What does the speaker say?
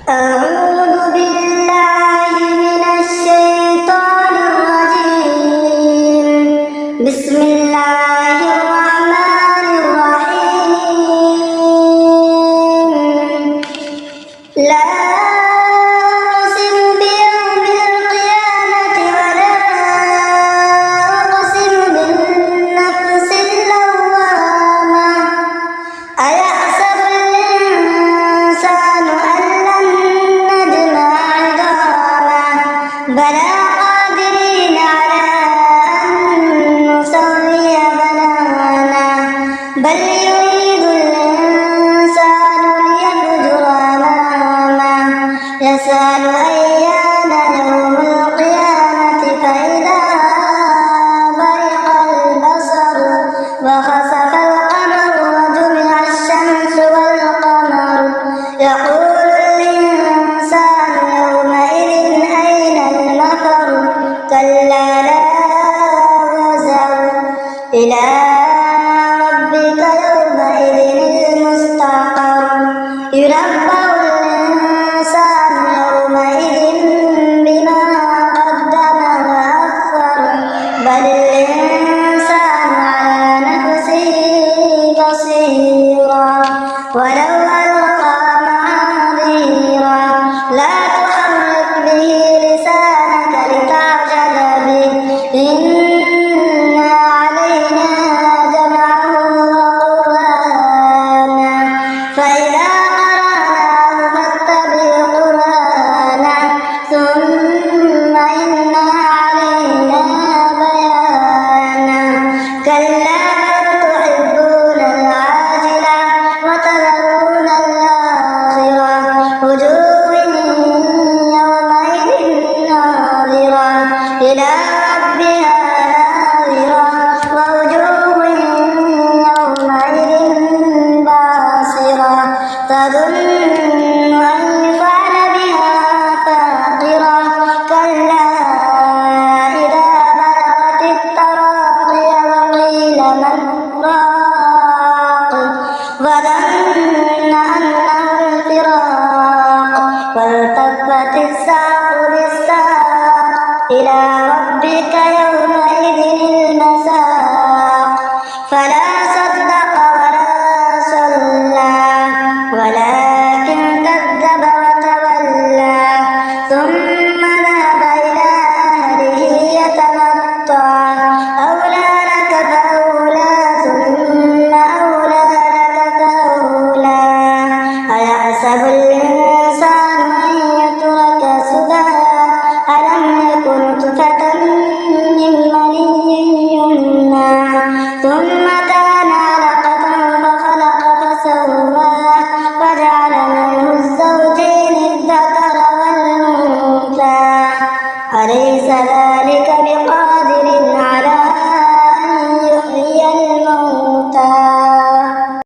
أعوذ بالله من الشيطان الرجيم. بسم الله الرحمن الرحيم. لا أقسم بيوم القيامة ولا أقسم بالنفس اللوامة. أيحسب الإنسان أن لن نجمع عظامه بلى قادرين على أن نسوي بنانه بل يريد الإنسان ليفجر أمامه يسأل أيان يوم القيامة فإذا برق البصر وخسف القمر وجمع الشمس والقمر يقول الإنسان يومئذ أين المفر كلا لا وزر إلى ربك يومئذ المستقر ينبأ الإنسان يومئذ بما قدم وأخر بل الإنسان على نفسه بصيرا ولو ألقى معاذيرا لا تحرك به لسانك لتعجل به إن علينا جمعه وقرآنه فإذا قرأناه فاتبع قرآنه ثم إن علينا بيانه كلا بل تحبون العاجلة وتذرون الآخرة وجوه يومئذ ناظرة إلى ربها ناظرة ووجوه يومئذ باصرة تظن أن يفعل بها فاقرة كلا إذا بلغت التراقي وقيل من راق وظن أنه الفراق والتفت الساق بالساق إلى ربك يومئذ المساق فلا صدق ولا صلى ولكن كذب وتولى ثم ذهب إلى أهله يتمطى أولى لك فأولى ثم أولى لك فأولى أيحسب الإنسان أن يترك سدى ألم يكن نطفة من مني يمنى ثم كان علقة فخلق فسوى وجعل منه الزوجين الذكر والأنثى أليس ذلك بقادر على أن يحيي الموتى